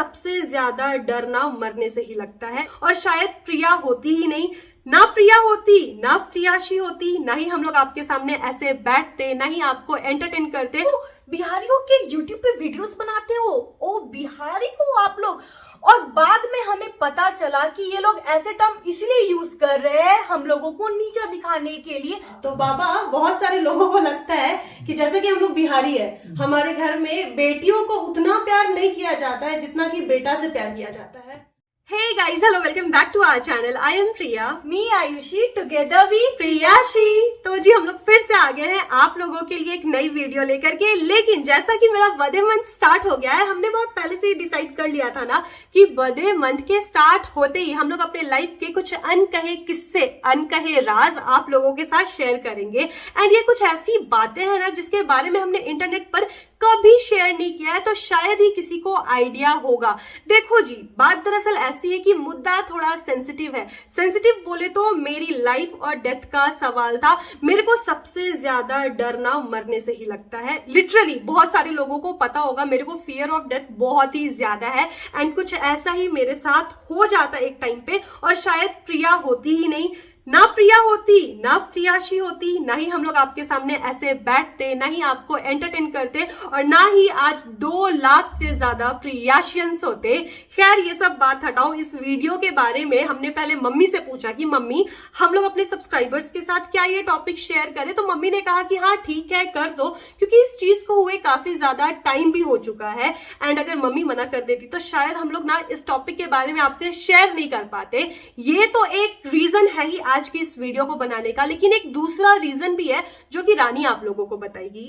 सबसे ज्यादा डर ना मरने से ही लगता है। और शायद प्रिया होती ही नहीं, ना प्रिया होती, ना प्रियाशी होती, ना ही हम लोग आपके सामने ऐसे बैठते, ना ही आपको एंटरटेन करते। बिहारियों के यूट्यूब पे वीडियोस बनाते हो, ओ बिहारी हो आप लोग। और बाद में हमें पता चला कि ये लोग ऐसे टर्म इसलिए यूज कर रहे हैं हम लोगों को नीचा दिखाने के लिए। तो बाबा, बहुत सारे लोगों को लगता है कि जैसे कि हम लोग बिहारी है, हमारे घर में बेटियों को उतना प्यार नहीं किया जाता है जितना कि बेटा से प्यार किया जाता है। Hey guys, hello, welcome back to our channel. I am Priya. Me Ayushi, together we प्रियाशी। तो जी हम लोग फिर से आ गए हैं आप लोगों के लिए एक नई वीडियो लेकर के। लेकिन जैसा कि मेरा बर्थडे मंथ स्टार्ट हो गया है, हमने बहुत पहले से ही डिसाइड कर लिया था ना कि बर्थडे मंथ के स्टार्ट होते ही हम लोग अपने लाइफ के कुछ अनकहे किस्से, अनकहे राज आप लोगों के साथ शेयर करेंगे। एंड ये कुछ ऐसी बातें हैं ना जिसके बारे में हमने इंटरनेट पर कभी शेयर नहीं किया है, तो शायद ही किसी को आइडिया होगा। देखो जी, बात दरअसल ऐसी है कि मुद्दा थोड़ा सेंसिटिव है। सेंसिटिव बोले तो मेरी लाइफ और डेथ का सवाल था। मेरे को सबसे ज्यादा डर ना मरने से ही लगता है। लिटरली बहुत सारे लोगों को पता होगा मेरे को फियर ऑफ डेथ बहुत ही ज्यादा है। एंड कुछ ऐसा ही मेरे साथ हो जाता एक टाइम पे, और शायद प्रिया होती ही नहीं, ना प्रिया होती, ना प्रियाशी होती, ना ही हम लोग आपके सामने ऐसे बैठते, ना ही आपको एंटरटेन करते, और ना ही आज 2 लाख से ज्यादा प्रियाशियंस होते। खैर ये सब बात हटाओ। इस वीडियो के बारे में हमने पहले मम्मी से पूछा कि मम्मी, हम लोग अपने सब्सक्राइबर्स के साथ क्या ये टॉपिक शेयर करें, तो मम्मी ने कहा कि हाँ ठीक है कर दो, क्योंकि इस चीज को हुए काफी ज्यादा टाइम भी हो चुका है। एंड अगर मम्मी मना कर देती तो शायद हम लोग ना इस टॉपिक के बारे में आपसे शेयर नहीं कर पाते। ये तो एक रीजन है ही आज की इस वीडियो को बनाने का, लेकिन एक दूसरा रीजन भी है जो कि रानी आप लोगों को बताएगी।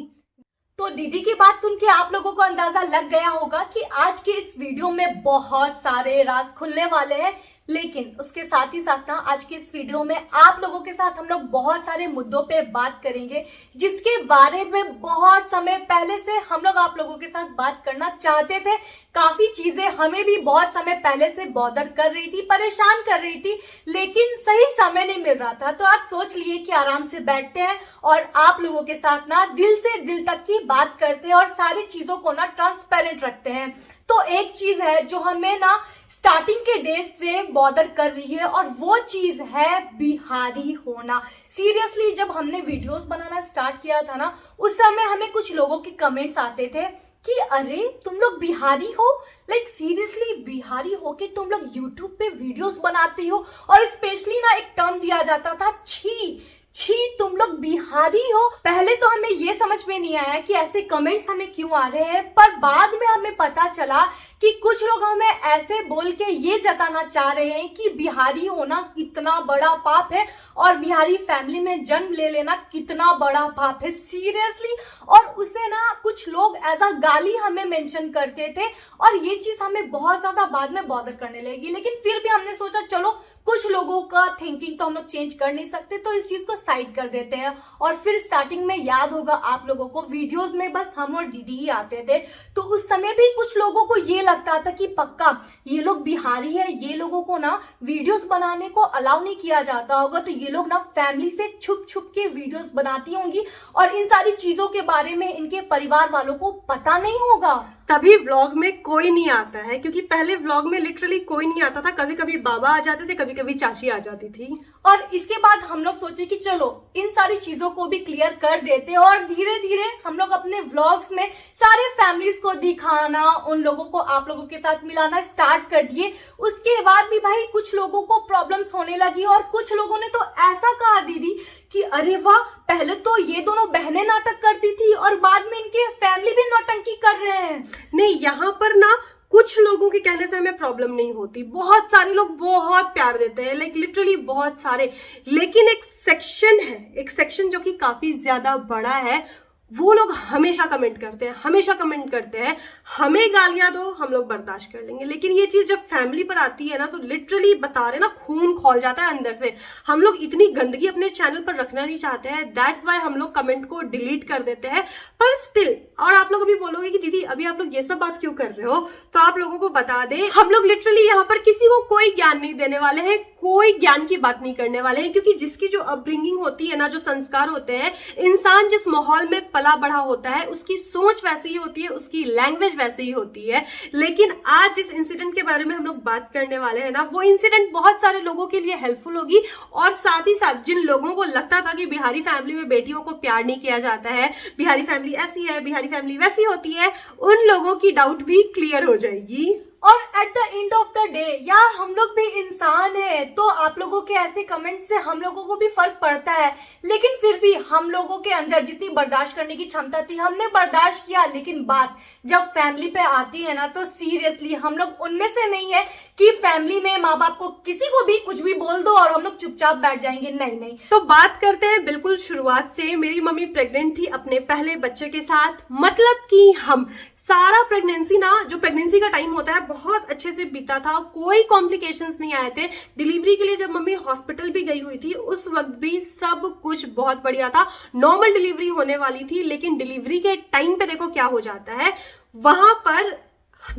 तो दीदी की बात सुन के आप लोगों को अंदाजा लग गया होगा कि आज के इस वीडियो में बहुत सारे राज खुलने वाले हैं। लेकिन उसके साथ ही साथ ना आज के इस वीडियो में आप लोगों के साथ हम लोग बहुत सारे मुद्दों पे बात करेंगे जिसके बारे में बहुत समय पहले से हम लोग आप लोगों के साथ बात करना चाहते थे। काफी चीजें हमें भी बहुत समय पहले से बॉदर कर रही थी, परेशान कर रही थी, लेकिन सही समय नहीं मिल रहा था। तो आज सोच लिए कि आराम से बैठते हैं और आप लोगों के साथ ना दिल से दिल तक की बात करते हैं और सारी चीजों को ना ट्रांसपेरेंट रखते हैं। तो एक चीज है जो हमें ना स्टार्टिंग के डेज से बॉदर कर रही है, और वो चीज है बिहारी होना। सीरियसली जब हमने वीडियोस बनाना स्टार्ट किया था ना, उस समय हमें कुछ लोगों के कमेंट्स आते थे कि अरे तुम लोग बिहारी हो, लाइक सीरियसली बिहारी हो के तुम लोग यूट्यूब पे वीडियोस बनाते हो। और स्पेशली ना एक टर्म दिया जाता था, छी छी तुम लोग बिहारी हो। पहले तो हमें ये समझ में नहीं आया कि ऐसे कमेंट्स हमें क्यों आ रहे हैं, पर बाद में हमें पता चला कि कुछ लोग हमें ऐसे बोल के ये जताना चाह रहे हैं कि बिहारी होना कितना बड़ा पाप है और बिहारी फैमिली में जन्म ले लेना कितना बड़ा पाप है। सीरियसली, और उसे ना कुछ लोग एज अ गाली हमें मेंशन करते थे, और ये चीज हमें बहुत ज्यादा बाद में बॉदर करने लगी। लेकिन फिर भी हमने सोचा चलो कुछ लोगों का थिंकिंग तो हम लोग चेंज कर नहीं सकते, तो इस चीज को साइड कर देते हैं। और फिर स्टार्टिंग में याद होगा आप लोगों को, वीडियोस में बस हम और दीदी ही आते थे, तो उस समय भी कुछ लोगों को ये लगता था कि पक्का ये लोग बिहारी है, ये लोगों को ना वीडियोस बनाने को अलाउ नहीं किया जाता होगा, तो ये लोग ना फैमिली से छुप छुप के वीडियोस बनाती होंगी और इन सारी चीजों के बारे में इनके परिवार वालों को पता नहीं होगा। तभी व्लॉग में कोई नहीं आता है, क्योंकि पहले व्लॉग में लिटरली कोई नहीं आता था। कभी कभी बाबा आ जाते थे, कभी कभी चाची आ जाती थी। और इसके बाद हम लोग सोचे कि चलो इन सारी चीजों को भी क्लियर कर देते, और धीरे धीरे हम लोग अपने व्लॉग्स में सारे फैमिलीज को दिखाना, उन लोगों को आप लोगों के साथ मिलाना स्टार्ट कर दिए। उसके बाद भी भाई कुछ लोगों को प्रॉब्लम्स होने लगी, और कुछ लोगों ने तो ऐसा कहा दीदी कि अरे वाह, पहले तो ये दोनों बहनें नाटक करती थी और बाद में इनके फैमिली भी नौटंकी कर रहे हैं। नहीं, यहाँ पर ना कुछ लोगों के कहने से हमें प्रॉब्लम नहीं होती। बहुत सारे लोग बहुत प्यार देते हैं, लाइक लिटरली बहुत सारे। लेकिन एक सेक्शन है, एक सेक्शन जो कि काफी ज्यादा बड़ा है, वो लोग हमेशा कमेंट करते हैं, हमेशा कमेंट करते हैं, हमें गालियां दो हम लोग बर्दाश्त कर लेंगे। लेकिन ये चीज जब फैमिली पर आती है ना, तो लिटरली बता रहे ना, खून खौल जाता है अंदर से। हम लोग इतनी गंदगी अपने चैनल पर रखना नहीं चाहते हैं, दैट्स वाई हम लोग कमेंट को डिलीट कर देते हैं। पर स्टिल, और आप लोग अभी बोलोगे कि दीदी अभी आप लोग ये सब बात क्यों कर रहे हो, तो आप लोगों को बता दें, हम लोग लिटरली यहाँ पर किसी को कोई ज्ञान नहीं देने वाले हैं, कोई ज्ञान की बात नहीं करने वाले हैं। क्योंकि जिसकी जो अपब्रिंगिंग होती है ना, जो संस्कार होते हैं, इंसान जिस माहौल में पला बढ़ा होता है, उसकी सोच वैसी ही होती है, उसकी लैंग्वेज वैसे ही होती है। लेकिन आज जिस इंसिडेंट के बारे में हम लोग बात करने वाले हैं ना, वो इंसिडेंट बहुत सारे लोगों के लिए हेल्पफुल होगी। और साथ ही साथ जिन लोगों को लगता था कि बिहारी फैमिली में बेटियों को प्यार नहीं किया जाता है, बिहारी फैमिली ऐसी है, बिहारी फैमिली वैसी होती है, उन लोगों की डाउट भी क्लियर हो जाएगी। और at the end of the day यार, हम लोग भी इंसान हैं, तो आप लोगों के ऐसे कमेंट से हम लोगों को भी फर्क पड़ता है। लेकिन फिर भी हम लोगों के अंदर जितनी बर्दाश्त करने की क्षमता थी, हमने बर्दाश्त किया। लेकिन बात जब फैमिली पे आती है ना, तो सीरियसली हम लोग उनमें से नहीं है कि फैमिली में माँ बाप को किसी को भी कुछ भी बोल दो और हम लोग चुपचाप बैठ जाएंगे। नहीं नहीं। तो बात करते हैं बिल्कुल शुरुआत से। मेरी मम्मी प्रेग्नेंट थी अपने पहले बच्चे के साथ, मतलब कि हम सारा प्रेगनेंसी ना, जो प्रेगनेंसी का टाइम होता है, बहुत अच्छे से बीता था, कोई कॉम्प्लिकेशंस नहीं आए थे। डिलीवरी के लिए जब मम्मी हॉस्पिटल भी गई हुई थी, उस वक्त भी सब कुछ बहुत बढ़िया था, नॉर्मल डिलीवरी होने वाली थी। लेकिन डिलीवरी के टाइम पे देखो क्या हो जाता है, वहां पर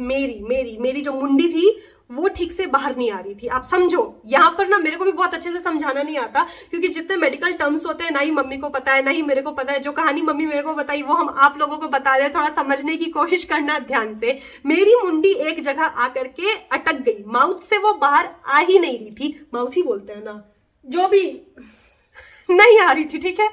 मेरी जो मुंडी थी वो ठीक से बाहर नहीं आ रही थी। आप समझो, यहाँ पर ना मेरे को भी बहुत अच्छे से समझाना नहीं आता, क्योंकि जितने मेडिकल टर्म्स होते हैं ना ही मम्मी को पता है, ना ही मेरे को पता है। जो कहानी मम्मी मेरे को बताई वो हम आप लोगों को बता दे, थोड़ा समझने की कोशिश करना ध्यान से। मेरी मुंडी एक जगह आकर के अटक गई, माउथ से वो बाहर आ ही नहीं रही थी, माउथ ही बोलते हैं ना, जो भी नहीं आ रही थी, ठीक है।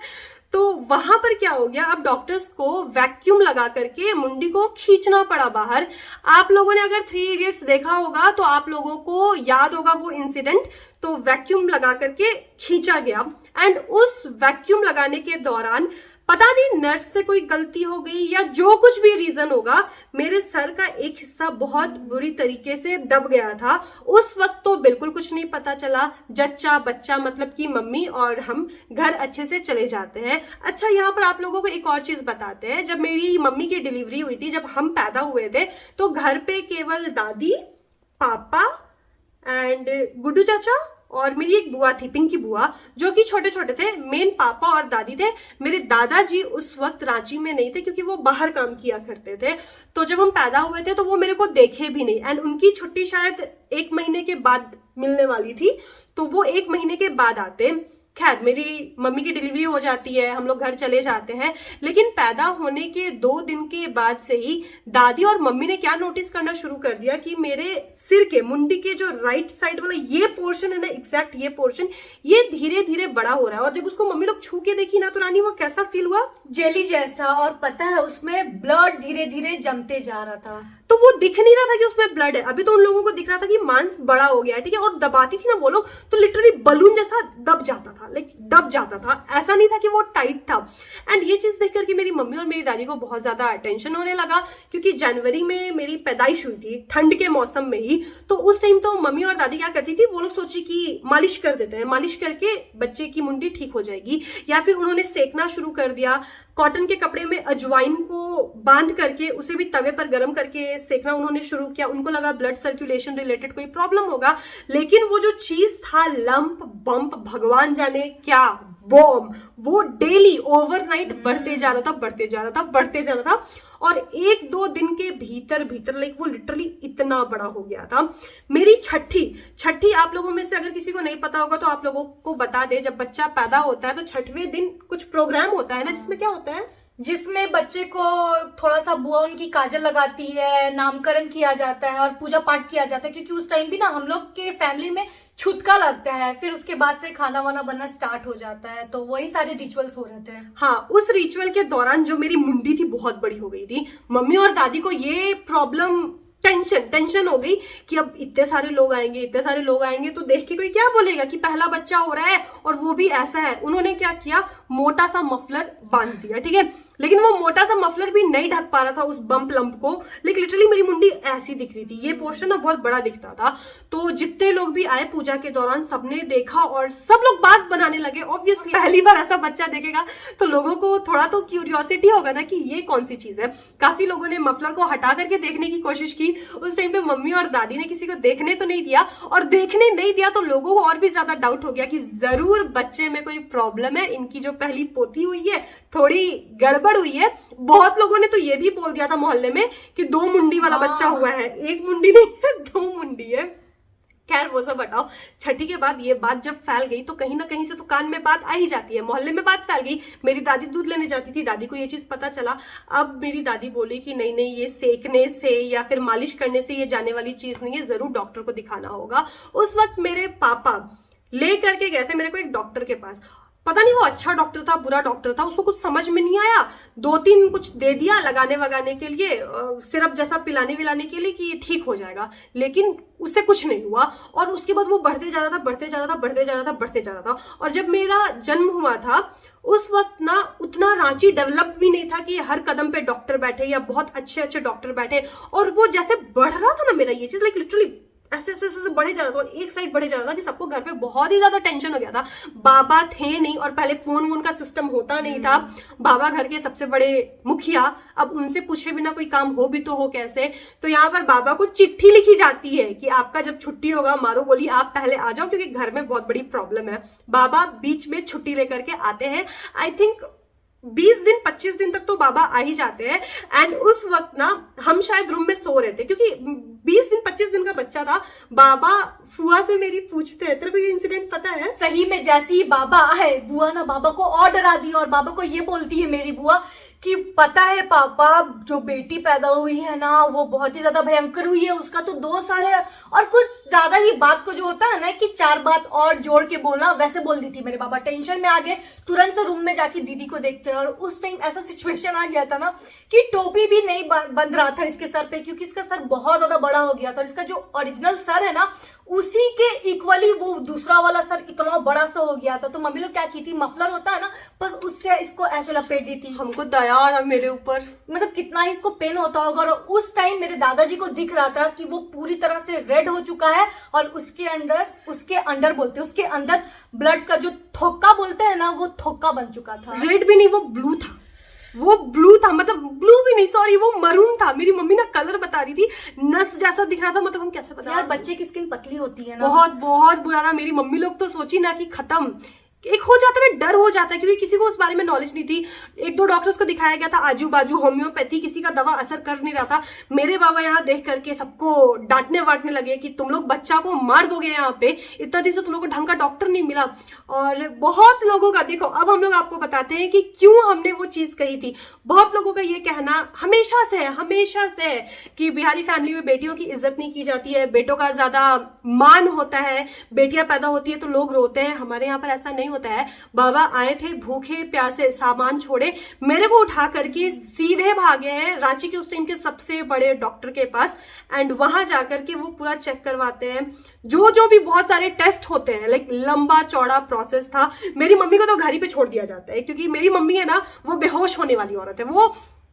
तो वहां पर क्या हो गया, अब डॉक्टर्स को वैक्यूम लगा करके मुंडी को खींचना पड़ा बाहर। आप लोगों ने अगर 3 इडियट्स देखा होगा तो आप लोगों को याद होगा वो इंसिडेंट। तो वैक्यूम लगा करके खींचा गया, एंड उस वैक्यूम लगाने के दौरान पता नहीं नर्स से कोई गलती हो गई या जो कुछ भी रीजन होगा, मेरे सर का एक हिस्सा बहुत बुरी तरीके से दब गया था। उस वक्त तो बिल्कुल कुछ नहीं पता चला, जच्चा बच्चा मतलब कि मम्मी और हम घर अच्छे से चले जाते हैं। अच्छा, यहाँ पर आप लोगों को एक और चीज बताते हैं। जब मेरी मम्मी की डिलीवरी हुई थी, जब हम पैदा हुए थे, तो घर पे केवल दादी, पापा एंड गुड्डू चाचा और मेरी एक बुआ थी, पिंकी बुआ, जो कि छोटे छोटे थे। मेन पापा और दादी थे। मेरे दादाजी उस वक्त रांची में नहीं थे, क्योंकि वो बाहर काम किया करते थे। तो जब हम पैदा हुए थे तो वो मेरे को देखे भी नहीं, एंड उनकी छुट्टी शायद 1 महीने के बाद मिलने वाली थी, तो वो 1 महीने के बाद आते। खैर, मेरी मम्मी की डिलीवरी हो जाती है, हम लोग घर चले जाते हैं। लेकिन पैदा होने के 2 दिन के बाद से ही दादी और मम्मी ने क्या नोटिस करना शुरू कर दिया कि मेरे सिर के, मुंडी के जो राइट साइड वाला ये पोर्शन है ना, एग्जैक्ट ये पोर्शन, ये धीरे धीरे बड़ा हो रहा है। और जब उसको मम्मी लोग छू के देखी ना, तो रानी वो कैसा फील हुआ, जेली जैसा। और पता है, उसमें ब्लड धीरे धीरे जमते जा रहा था। तो वो दिख नहीं रहा था कि उसमें ब्लड है, अभी तो उन लोगों को दिख रहा था कि मांस बड़ा हो गया है, ठीक है। और दबाती थी ना वो लोग, तो लिटरली बलून जैसा दब जाता था, लाइक दब जाता था, ऐसा नहीं था कि वो टाइट था। एंड ये चीज देख करके मेरी मम्मी और मेरी दादी को बहुत ज्यादा टेंशन होने लगा, क्योंकि जनवरी में मेरी पैदाइश हुई थी, ठंड के मौसम में ही। तो उस टाइम तो मम्मी और दादी क्या करती थी, वो लोग सोची कि मालिश कर देते हैं, मालिश करके बच्चे की मुंडी ठीक हो जाएगी। या फिर उन्होंने सेकना शुरू कर दिया, कॉटन के कपड़े में अजवाइन को बांध करके उसे भी तवे पर गर्म करके सेकना उन्होंने शुरू किया। उनको लगा ब्लड सर्कुलेशन रिलेटेड कोई प्रॉब्लम होगा। लेकिन वो जो चीज था, लंप बम्प, भगवान जाने क्या, बॉम्ब, वो डेली ओवरनाइट बढ़ते जा रहा था, बढ़ते जा रहा था, बढ़ते जा रहा था। और 1-2 दिन के भीतर लाइक वो लिटरली इतना बड़ा हो गया था। मेरी छठी आप लोगों में से अगर किसी को नहीं पता होगा तो आप लोगों को बता दे, जब बच्चा पैदा होता है तो 6वें दिन कुछ प्रोग्राम होता है ना, जिसमें क्या होता है, जिसमें बच्चे को थोड़ा सा बुआ उनकी काजल लगाती है, नामकरण किया जाता है और पूजा पाठ किया जाता है, क्योंकि उस टाइम भी ना हम लोग के फैमिली में छुतका लगता है। फिर उसके बाद से खाना वाना बनना स्टार्ट हो जाता है, तो वही सारे रिचुअल्स हो रहे थे। हाँ, उस रिचुअल के दौरान जो मेरी मुंडी थी बहुत बड़ी हो गई थी। मम्मी और दादी को ये प्रॉब्लम, टेंशन हो गई कि अब इतने सारे लोग आएंगे तो देख के कोई क्या बोलेगा कि पहला बच्चा हो रहा है और वो भी ऐसा है। उन्होंने क्या किया, मोटा सा मफलर बांध दिया, ठीक है। लेकिन वो मोटा सा मफलर भी नहीं ढक पा रहा था उस बम्प लंप को, लेकिन लिटरली मेरी मुंडी ऐसी दिख रही थी, ये पोर्शन ना बहुत बड़ा दिखता था। तो जितने लोग भी आए पूजा के दौरान, सबने देखा और सब लोग बात बनाने लगे। ऑब्वियसली पहली बार ऐसा बच्चा देखेगा तो लोगों को थोड़ा तो क्यूरियोसिटी होगा ना कि ये कौन सी चीज है। काफी लोगों ने मफलर को हटा करके देखने की कोशिश की। उस टाइम पे मम्मी और दादी ने किसी को देखने तो नहीं दिया, और देखने नहीं दिया तो लोगों को और भी ज्यादा डाउट हो गया कि जरूर बच्चे में कोई प्रॉब्लम है, इनकी जो पहली पोती हुई है थोड़ी गड़बड़ हुई है। बहुत लोगों ने तो ये भी बोल दिया था मोहल्ले में कि 2 मुंडी वाला बच्चा हुआ है, 1 मुंडी नहीं है 2 मुंडी है। खैर वो सब हटाओ। छठी के बाद ये बात जब फैल गई तो कहीं ना कहीं से तो कान में बात आ ही जाती है, मोहल्ले में बात फैल गई। मेरी दादी दूध लेने जाती थी, दादी को ये चीज पता चला। अब मेरी दादी बोली कि नहीं नहीं, ये सेकने से या फिर मालिश करने से ये जाने वाली चीज नहीं है, जरूर डॉक्टर को दिखाना होगा। उस वक्त मेरे पापा ले करके गए थे मेरे को एक डॉक्टर के पास। पता नहीं वो अच्छा डॉक्टर था बुरा डॉक्टर था, उसको कुछ समझ में नहीं आया। 2-3 कुछ दे दिया लगाने वगाने के लिए, सिरप जैसा पिलाने विलाने के लिए कि ये ठीक हो जाएगा, लेकिन उससे कुछ नहीं हुआ। और उसके बाद वो बढ़ते जा रहा था, बढ़ते जा रहा था, बढ़ते जा रहा था, बढ़ते जा रहा था। और जब मेरा जन्म हुआ था उस वक्त ना उतना रांची डेवलप भी नहीं था कि हर कदम पे डॉक्टर बैठे या बहुत अच्छे अच्छे डॉक्टर बैठे। और वो जैसे बढ़ रहा था ना मेरा ये चीज, लाइक लिटरली ऐसे ऐसे ऐसे बढ़े जा रहा था, और एक साइड बढ़े जा रहा था कि सबको घर पे बहुत ही ज्यादा टेंशन हो गया था। बाबा थे नहीं, और पहले फोन वोन का सिस्टम होता नहीं था। बाबा घर के सबसे बड़े मुखिया, अब उनसे पूछे बिना कोई काम हो भी तो हो कैसे। तो यहाँ पर बाबा को चिट्ठी लिखी जाती है कि आपका जब छुट्टी होगा मारो बोली आप पहले आ जाओ, क्योंकि घर में बहुत बड़ी प्रॉब्लम है। बाबा बीच में छुट्टी लेकर के आते हैं। आई थिंक 20 दिन 25 दिन तक तो बाबा आ ही जाते हैं। एंड उस वक्त ना हम शायद रूम में सो रहे थे, क्योंकि 20 दिन 25 दिन का बच्चा था। बाबा फुआ से मेरी पूछते हैं तेरे को ये इंसिडेंट पता है? सही में जैसे ही बाबा आए, बुआ ना बाबा को और डरा दी, और बाबा को ये बोलती है मेरी बुआ कि पता है पापा, जो बेटी पैदा हुई है ना वो बहुत ही ज्यादा भयंकर हुई है, उसका तो 2 साल है। और कुछ ज्यादा ही बात को जो होता है ना कि 4 बात और जोड़ के बोलना, वैसे बोल दी थी। मेरे बाबा टेंशन में आ गए, तुरंत से रूम में जाके दीदी को देखते हैं। और उस टाइम ऐसा सिचुएशन आ गया था ना कि टोपी भी नहीं बंध रहा था इसके सर पे, क्योंकि इसका सर बहुत ज्यादा बड़ा हो गया था। और इसका जो ओरिजिनल सर है ना उसी के इक्वली वो दूसरा वाला सर इतना बड़ा सा हो गया था। तो मम्मी लोग क्या की थी, मफलर होता है ना, बस उससे इसको ऐसे लपेट दी थी। हमको दया आ रहा मेरे ऊपर, मतलब कितना ही इसको पेन होता होगा। और उस टाइम मेरे दादाजी को दिख रहा था कि वो पूरी तरह से रेड हो चुका है, और उसके अंदर ब्लड का जो थोक्का बोलते हैं ना, वो थोक्का बन चुका था। रेड भी नहीं, वो ब्लू था। वो ब्लू था, मतलब ब्लू भी नहीं, सॉरी वो मरून था। मेरी मम्मी ना कलर बता रही थी, नस जैसा दिख रहा था। मतलब हम कैसे बता यार, बच्चे की स्किन पतली होती है ना, बहुत बहुत बुरा था। मेरी मम्मी लोग तो सोची ना कि खत्म, एक हो जाता है, डर हो जाता है, क्योंकि किसी को उस बारे में नॉलेज नहीं थी। 1-2 डॉक्टर्स को दिखाया गया था आजू बाजू, होम्योपैथी, किसी का दवा असर कर नहीं रहा था। मेरे बाबा यहाँ देख करके सबको डांटने वाटने लगे कि तुम लोग बच्चा को मार दोगे, यहाँ पे इतना दिन से तुम लोग को ढंग का डॉक्टर नहीं मिला। और बहुत लोगों का, देखो अब हम लोग आपको बताते हैं कि क्यों हमने वो चीज कही थी। बहुत लोगों का ये कहना हमेशा से है कि बिहारी फैमिली में बेटियों की इज्जत नहीं की जाती है, बेटों का ज्यादा मान होता है, बेटियां पैदा होती है तो लोग रोते हैं। हमारे यहाँ पर ऐसा नहीं होता है। बाबा आए थे भूखे प्यासे, सामान छोड़े, मेरे को उठा करके सीधे भागे हैं रांची के उस टाइम के सबसे बड़े डॉक्टर के पास। एंड वहां जाकर के वो पूरा चेक करवाते हैं, जो भी बहुत सारे टेस्ट होते हैं। लाइक लंबा चौड़ा प्रोसेस था। मेरी मम्मी को तो घर ही पे छोड़ दिया जाता है, क्योंकि मेरी मम्मी है ना वो बेहोश होने वाली औरत है, वो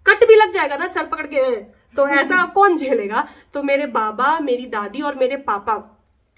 कट भी लग जाएगा ना सर पकड़ के तो ऐसा कौन झेलेगा। तो मेरे बाबा, मेरी दादी और मेरे पापा,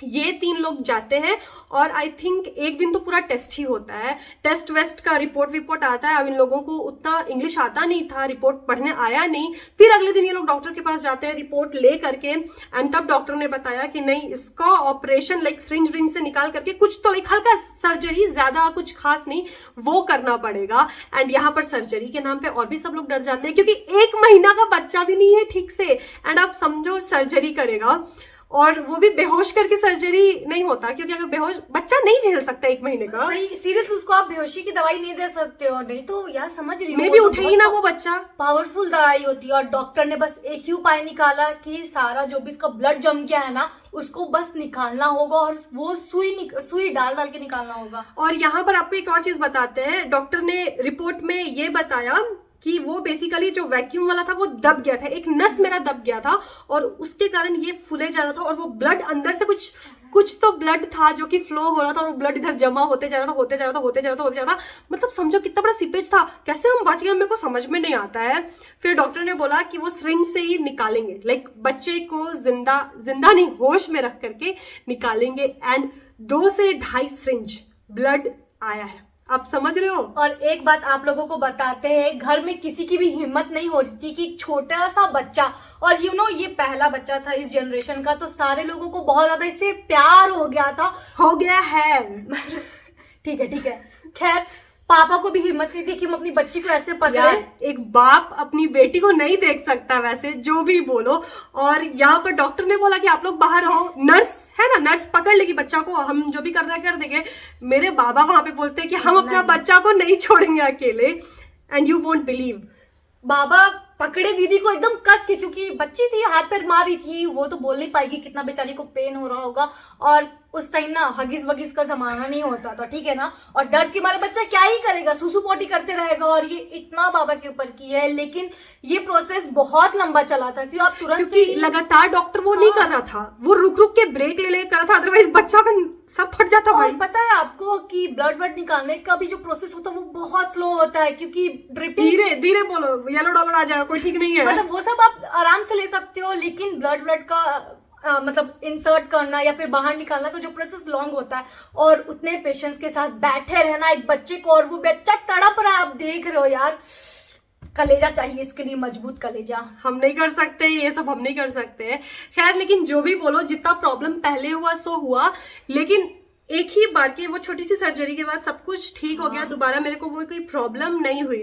ये 3 लोग जाते हैं। और आई थिंक एक दिन तो पूरा टेस्ट ही होता है, टेस्ट वेस्ट का रिपोर्ट आता है। अब इन लोगों को उतना इंग्लिश आता नहीं था, रिपोर्ट पढ़ने आया नहीं। फिर अगले दिन ये लोग डॉक्टर के पास जाते हैं रिपोर्ट ले करके, एंड तब डॉक्टर ने बताया कि नहीं, इसका ऑपरेशन लाइक सिरिंज विंज से निकाल करके कुछ तो लाइक हल्का सर्जरी, ज्यादा कुछ खास नहीं, वो करना पड़ेगा। एंड यहाँ पर सर्जरी के नाम पे और भी सब लोग डर जाते हैं, क्योंकि 1 महीना का बच्चा भी नहीं है ठीक से। एंड आप समझो सर्जरी करेगा, और वो भी बेहोश करके सर्जरी नहीं होता, क्योंकि अगर बेहोश बच्चा नहीं झेल सकता 1 महीने का, सीरियसली उसको आप बेहोशी की दवाई नहीं दे सकते हो। नहीं तो यार समझ रही हूँ, मैं भी उठे ही ना वो बच्चा। पावरफुल दवाई होती है, और डॉक्टर ने बस एक ही उपाय निकाला कि सारा जो भी इसका ब्लड जम गया है ना उसको बस निकालना होगा, और वो सुई डाल के निकालना होगा। और यहाँ पर आपको एक और चीज बताते हैं, डॉक्टर ने रिपोर्ट में ये बताया कि वो बेसिकली जो वैक्यूम वाला था वो दब गया था, एक नस मेरा दब गया था, और उसके कारण ये फूले जा रहा था। और वो ब्लड अंदर से कुछ तो ब्लड था जो कि फ्लो हो रहा था, और वो ब्लड इधर जमा होते जा रहा था। मतलब समझो कितना बड़ा सीपेज था, कैसे हम बच गए मेरे को समझ में नहीं आता है। फिर डॉक्टर ने बोला कि वो सिरिंज से ही निकालेंगे, लाइक बच्चे को जिंदा नहीं, होश में रख करके निकालेंगे। एंड 2 से 2.5 सिरिंज ब्लड आया है, आप समझ रहे हो। और एक बात आप लोगों को बताते हैं, घर में किसी की भी हिम्मत नहीं हो रही थी कि छोटा सा बच्चा, और ये पहला बच्चा था इस जनरेशन का, तो सारे लोगों को बहुत ज्यादा इससे प्यार हो गया है ठीक है। खैर, पापा को भी हिम्मत नहीं थी कि हम अपनी बच्ची को ऐसे पकड़े। एक बाप अपनी बेटी को नहीं देख सकता, वैसे जो भी बोलो। और यहाँ पर डॉक्टर ने बोला कि आप लोग बाहर रहो, नर्स है ना, नर्स पकड़ लेगी बच्चा को, हम जो भी करना है कर देंगे। मेरे बाबा वहां पे बोलते हैं कि हम अपना बच्चा को नहीं छोड़ेंगे अकेले, एंड यू वोंट बिलीव, बाबा पकड़े दीदी को एकदम कस के, क्योंकि बच्ची थी, हाथ पैर मारी थी, वो तो बोल नहीं पाएगी, कितना बेचारी को पेन हो रहा होगा। और उस टाइम ना हगिस वगिस का जमाना नहीं होता था, ठीक है ना, और दर्द के मारे बच्चा क्या ही करेगा, सुसु पोटी करते रहेगा। और ये इतना बाबा के ऊपर की है, लेकिन ये प्रोसेस बहुत लंबा चला था, क्योंकि आप तुरंत से लगातार डॉक्टर वो नहीं कर रहा था, वो रुक रुक के ब्रेक ले कर रहा था, अदरवाइज बच्चा का सब फट जाता भाई। और पता है आपको कि ब्लड निकालने का भी जो प्रोसेस होता है वो बहुत स्लो होता है, क्योंकि ड्रिपिंग, धीरे धीरे बोलो, येलो डॉलर आ जाएगा, कोई ठीक नहीं है। मतलब वो सब आप आराम से ले सकते हो, लेकिन ब्लड का मतलब इंसर्ट करना या फिर बाहर निकालना का जो प्रोसेस लॉन्ग होता है, और उतने पेशेंस के साथ बैठे रहना एक बच्चे को, और वो बच्चा तड़प रहा है, आप देख रहे हो यार, कलेजा चाहिए इसके लिए, मजबूत कलेजा। हम नहीं कर सकते ये सब, हम नहीं कर सकते। खैर, लेकिन जो भी बोलो, जितना प्रॉब्लम पहले हुआ सो हुआ, लेकिन एक ही बार की वो छोटी सी सर्जरी के बाद सब कुछ ठीक हो गया, दोबारा मेरे को वो कोई प्रॉब्लम नहीं हुई।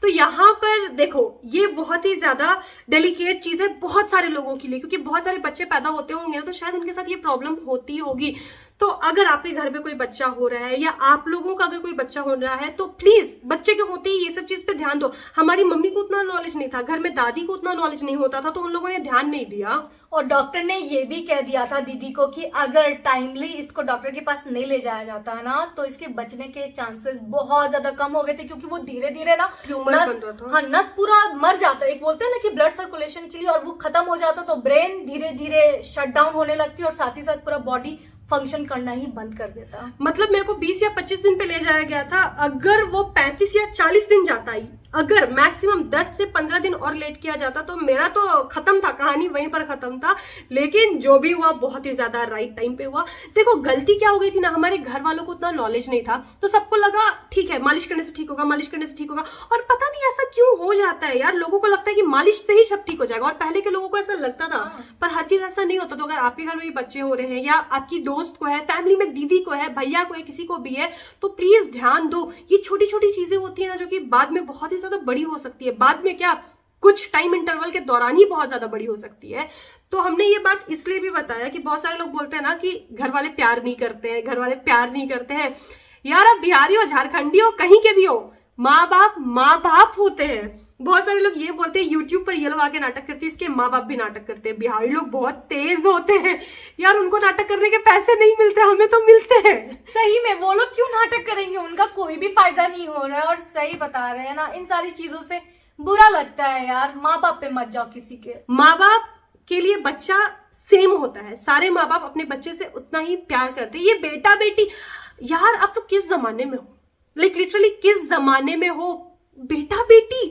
तो यहाँ पर देखो, ये बहुत ही ज्यादा डेलिकेट चीज है बहुत सारे लोगों के लिए, क्योंकि बहुत सारे बच्चे पैदा होते होंगे ना, तो शायद उनके साथ ये प्रॉब्लम होती होगी। तो अगर आपके घर में कोई बच्चा हो रहा है, या आप लोगों का अगर कोई बच्चा हो रहा है, तो प्लीज बच्चे के होते ही ये सब चीज पे ध्यान दो। हमारी मम्मी को उतना नॉलेज नहीं था, घर में दादी को उतना नॉलेज नहीं होता था, तो उन लोगों ने ध्यान नहीं दिया। और डॉक्टर ने ये भी कह दिया था दीदी को कि अगर टाइमली इसको डॉक्टर के पास नहीं ले जाया जाता है ना, तो इसके बचने के चांसेस बहुत ज्यादा कम हो गए थे, क्योंकि वो धीरे धीरे ना नस पूरा मर जाता है। एक बोलते हैं ना कि ब्लड सर्कुलेशन के लिए, और वो खत्म हो जाता तो ब्रेन धीरे धीरे शट डाउन होने लगती, और साथ ही साथ पूरा बॉडी फंक्शन करना ही बंद कर देता। मतलब मेरे को 20 या 25 दिन पे ले जाया गया था, अगर वो 35 या 40 दिन जाता ही, अगर मैक्सिमम 10 से 15 दिन और लेट किया जाता, तो मेरा तो खत्म था, कहानी वहीं पर खत्म था। लेकिन जो भी हुआ बहुत ही ज्यादा राइट टाइम पे हुआ। देखो गलती क्या हो गई थी ना, हमारे घर वालों को उतना नॉलेज नहीं था, तो सबको लगा ठीक है मालिश करने से ठीक होगा, मालिश करने से ठीक होगा। और पता नहीं ऐसा क्यों हो जाता है यार, लोगों को लगता है कि मालिश से ही सब ठीक हो जाएगा, और पहले के लोगों को ऐसा लगता था, पर हर चीज ऐसा नहीं होता। तो अगर आपके घर में भी बच्चे हो रहे हैं, या आपकी दोस्त को है, फैमिली में दीदी को है, भैया को है, किसी को भी है, तो प्लीज ध्यान दो। ये छोटी छोटी चीजें होती है ना, जो कि बाद में बहुत ही ज्यादा बड़ी हो सकती है, बाद में क्या कुछ टाइम इंटरवल के दौरान ही बहुत ज्यादा बड़ी हो सकती है। तो हमने ये बात इसलिए भी बताया कि बहुत सारे लोग बोलते हैं ना कि घर वाले प्यार नहीं करते हैं, घर वाले प्यार नहीं करते हैं। यार आप बिहारी हो, झारखंडी हो, कहीं के भी हो, माँ बाप होते हैं। बहुत सारे लोग ये बोलते हैं यूट्यूब पर ये लोग आके नाटक करते हैं, इसके माँ बाप भी नाटक करते हैं। बिहारी लोग बहुत तेज होते हैं यार, उनको नाटक करने के पैसे नहीं मिलते, हमें तो मिलते हैं। सही में वो लोग क्यों नाटक करेंगे, उनका कोई भी फायदा नहीं हो रहा है। और सही बता रहे हैं ना, इन सारी चीजों से बुरा लगता है यार। माँ बाप पे मत जाओ किसी के। माँ बाप के लिए बच्चा सेम होता है, सारे माँ बाप अपने बच्चे से उतना ही प्यार करते हैं। ये बेटा बेटी यार, आप तो किस जमाने में हो, लाइक लिटरली किस जमाने में हो, बेटा बेटी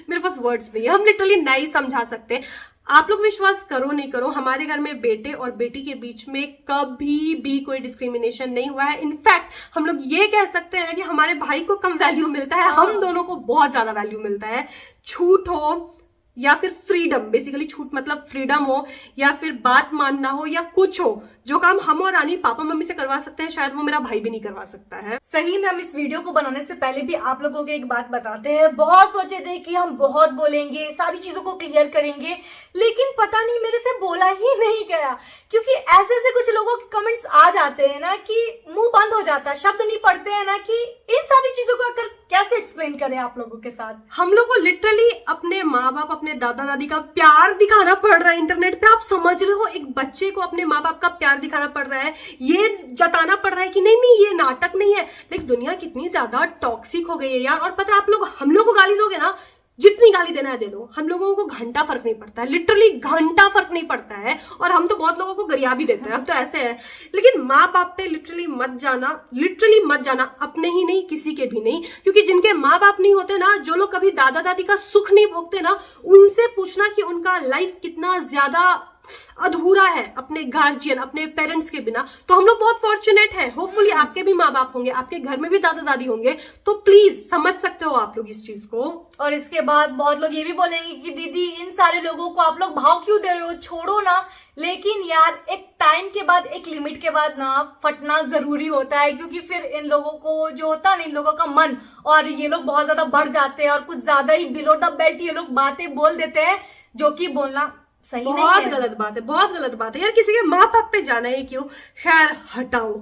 मेरे पास वर्ड्स नहीं है, हम लिटरली नहीं समझा सकते। आप लोग विश्वास करो नहीं करो, हमारे घर में बेटे और बेटी के बीच में कभी भी कोई डिस्क्रिमिनेशन नहीं हुआ है। इनफैक्ट हम लोग ये कह सकते हैं कि हमारे भाई को कम वैल्यू मिलता है, हम दोनों को बहुत ज्यादा वैल्यू मिलता है। छूट हो या फिर फ्रीडम, बेसिकली छूट मतलब फ्रीडम हो, या फिर बात मानना हो, या कुछ हो, जो काम हम और रानी पापा मम्मी से करवा सकते हैं, शायद वो मेरा भाई भी नहीं करवा सकता है। सही में हम इस वीडियो को बनाने से पहले भी आप लोगों को एक बात बताते हैं। बहुत सोचे थे कि हम बहुत बोलेंगे, सारी चीजों को क्लियर करेंगे, लेकिन पता नहीं मेरे से बोला ही नहीं गया, क्योंकि ऐसे ऐसे कुछ लोगों के कमेंट्स आ जाते हैं ना कि मुंह बंद हो जाता है, शब्द नहीं पड़ते हैं ना, कि इन सारी चीजों को अगर कैसे एक्सप्लेन करें आप लोगों के साथ। हम लोग को लिटरली अपने माँ बाप, अपने दादा दादी का प्यार दिखाना पड़ रहा है इंटरनेट पे। आप समझ रहे हो, एक बच्चे को अपने माँ बाप का प्यार दिखाना पड़ रहा है, ये जताना पड़ रहा है कि नहीं ये नाटक नहीं है। लेकिन दुनिया कितनी ज्यादा टॉक्सिक हो गई है यार। और पता है, आप लोग हम लोग को गाली दोगे ना, जितनी गाली देना है दे दो, हम लोगों को घंटा फर्क नहीं पड़ता है, लिटरली घंटा फर्क नहीं पड़ता है। और हम तो बहुत लोगों को गरिया भी देते हैं, अब तो ऐसे है। लेकिन माँ बाप पे लिटरली मत जाना, अपने ही नहीं किसी के भी नहीं, क्योंकि जिनके माँ बाप नहीं होते ना, जो लोग कभी दादा दादी का सुख नहीं भोगते ना, उनसे पूछना कि उनका लाइफ कितना ज्यादा अधूरा है अपने गार्जियन, अपने पेरेंट्स के बिना। तो हम लोग बहुत फॉर्चुनेट है। होपफुली आपके भी माँ बाप होंगे, आपके घर में भी दादा दादी होंगे, तो प्लीज समझ सकते हो आप लोग इस चीज को। और इसके बाद बहुत लोग ये भी बोलेंगे कि दीदी इन सारे लोगों को आप लोग भाव क्यों दे रहे हो, छोड़ो ना। लेकिन यार एक टाइम के बाद, एक लिमिट के बाद ना फटना जरूरी होता है, क्योंकि फिर इन लोगों को जो होता है ना, इन लोगों का मन, और ये लोग बहुत ज्यादा बढ़ जाते हैं, और कुछ ज्यादा ही बिलो द बेल्ट ये लोग बातें बोल देते हैं, जो कि बोलना सही नहीं बहुत है। गलत बात है, बहुत गलत बात है यार। किसी के माँ बाप पे जाना ही क्यों। खैर हटाओ,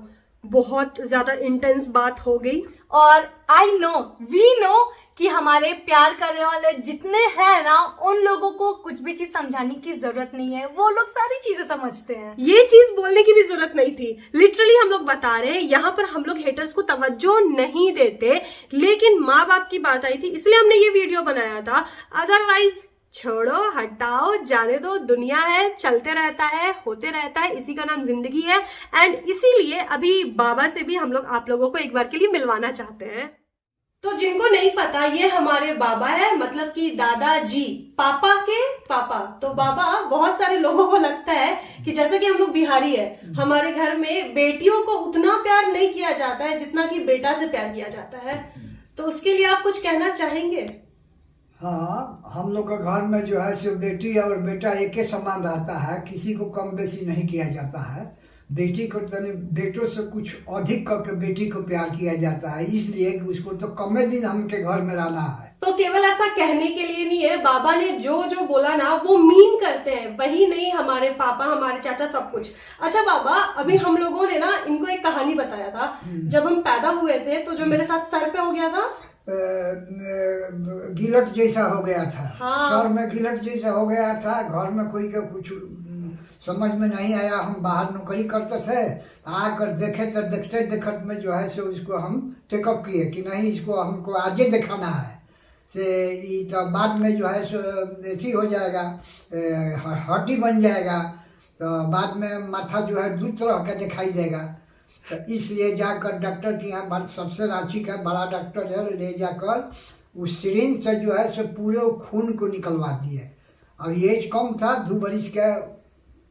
बहुत ज्यादा इंटेंस बात हो गई। और आई नो, वी नो कि हमारे प्यार करने वाले जितने हैं ना, उन लोगों को कुछ भी चीज समझाने की जरूरत नहीं है, वो लोग सारी चीजें समझते हैं। ये चीज बोलने की भी जरूरत नहीं थी। लिटरली हम लोग बता रहे हैं, यहाँ पर हम लोग हेटर्स को तवज्जो नहीं देते, लेकिन माँ बाप की बात आई थी इसलिए हमने ये वीडियो बनाया था। अदरवाइज छोड़ो, हटाओ, जाने दो। दुनिया है, चलते रहता है, होते रहता है, इसी का नाम जिंदगी है। एंड इसीलिए अभी बाबा से भी हम लोग आप लोगों को एक बार के लिए मिलवाना चाहते हैं। तो जिनको नहीं पता, ये हमारे बाबा है, मतलब कि दादाजी, पापा के पापा। तो बाबा, बहुत सारे लोगों को लगता है कि जैसे कि हम लोग बिहारी है, हमारे घर में बेटियों को उतना प्यार नहीं किया जाता है जितना कि बेटा से प्यार किया जाता है। तो उसके लिए आप कुछ कहना चाहेंगे? हाँ, हम लोग का घर में जो है सो बेटी और बेटा एक ही समान रहता है, किसी को कम बेसी नहीं किया जाता है। बेटी को तो बेटों से कुछ अधिक करके बेटी को प्यार किया जाता है, इसलिए कि उसको तो कमे दिन हमके घर में रहना है। तो केवल ऐसा कहने के लिए नहीं है, बाबा ने जो जो बोला ना वो मीन करते हैं, वही नहीं हमारे पापा, हमारे चाचा, सब कुछ। अच्छा बाबा, अभी हम लोगों ने ना इनको एक कहानी बताया था। जब हम पैदा हुए थे तो जो मेरे साथ सर पे हो गया था, गिलट जैसा हो गया था। हाँ। सर में गिलट जैसा हो गया था। घर में कोई का कुछ समझ में नहीं आया। हम बाहर नौकरी करते थे, आकर देखे तो देखते देखते में जो है सो इसको हम टेकअप किए कि नहीं, इसको हमको आज ही दिखाना है से। ये तो बाद में जो है सो ऐसी हो जाएगा, हड्डी बन जाएगा, तो बाद में माथा जो है दो तरह का दिखाई देगा। तो इसलिए जाकर डॉक्टर के यहाँ, सबसे रांची का बड़ा डॉक्टर है, ले जाकर उस सिरिंज से जो है सो पूरे खून को निकलवा दिए। अब एज कम था, 2 बरिस का,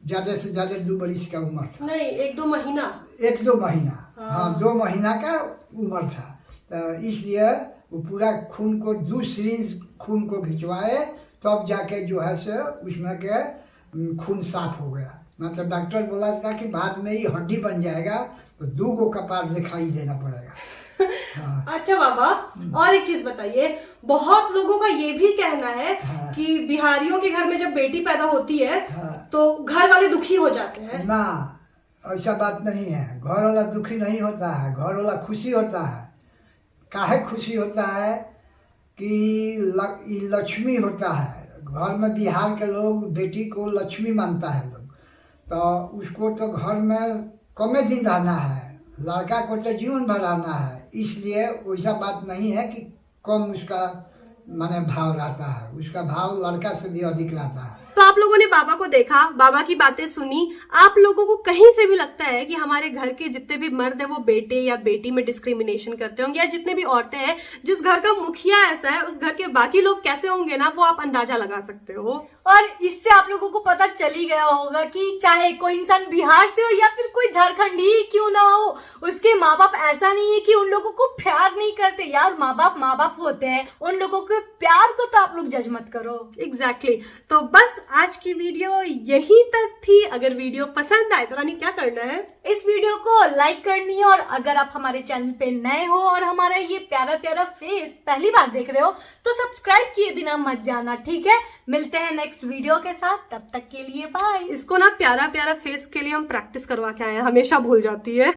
ज़्यादा से ज़्यादा 2 बरिस का उम्र था। नहीं, 1-2 महीना। 1-2 महीना, हाँ 2 महीना का उम्र था। तो इसलिए वो पूरा खून को 2 सिरिंज खून को खिंचवाए, तब जाके जो है सो उसमें के खून साफ हो गया। मतलब डॉक्टर बोला था कि बाद में ही हड्डी बन जाएगा, तो 2 गो कपार दिखाई देना पड़ेगा। हाँ। अच्छा बाबा, और एक चीज बताइए, बहुत लोगों का ये भी कहना है हाँ। कि बिहारियों के घर में जब बेटी पैदा होती है हाँ। तो घर वाले दुखी हो जाते हैं। ना, ऐसा बात नहीं है। घर वाला दुखी नहीं होता है, घर वाला खुशी होता है। काहे खुशी होता है कि लक्ष्मी होता है। घर में बिहार के लोग बेटी को लक्ष्मी मानता है लोग, तो उसको तो घर में कमे दिन रहना है, लड़का को तो जीवन भर रहना है। इसलिए वैसा बात नहीं है कि कम उसका माने भाव रहता है, उसका भाव लड़का से भी अधिक रहता है। तो आप लोगों ने बाबा को देखा, बाबा की बातें सुनी। आप लोगों को कहीं से भी लगता है कि हमारे घर के जितने भी मर्द है वो बेटे या बेटी में डिस्क्रिमिनेशन करते होंगे, या जितने भी औरतें हैं, जिस घर का मुखिया ऐसा है उस घर के बाकी लोग कैसे होंगे ना, वो आप अंदाजा लगा सकते हो। और इससे आप लोगों को पता चल ही गया होगा कि चाहे कोई इंसान बिहार से हो या फिर कोई झारखंडी ही क्यों ना हो, उसके माँ बाप ऐसा नहीं है कि उन लोगों को प्यार नहीं करते। यार माँ बाप होते हैं, उन लोगों के प्यार को तो आप लोग जज मत करो। एग्जैक्टली। तो बस आज की वीडियो यहीं तक थी। अगर वीडियो पसंद आए तो रानी क्या करना है? इस वीडियो को लाइक करनी है, और अगर आप हमारे चैनल पे नए हो और हमारा ये प्यारा प्यारा फेस पहली बार देख रहे हो तो सब्सक्राइब किए बिना मत जाना, ठीक है? मिलते हैं नेक्स्ट वीडियो के साथ, तब तक के लिए बाय। इसको ना प्यारा प्यारा फेस के लिए हम प्रैक्टिस करवा के आए हैं, हमेशा भूल जाती है।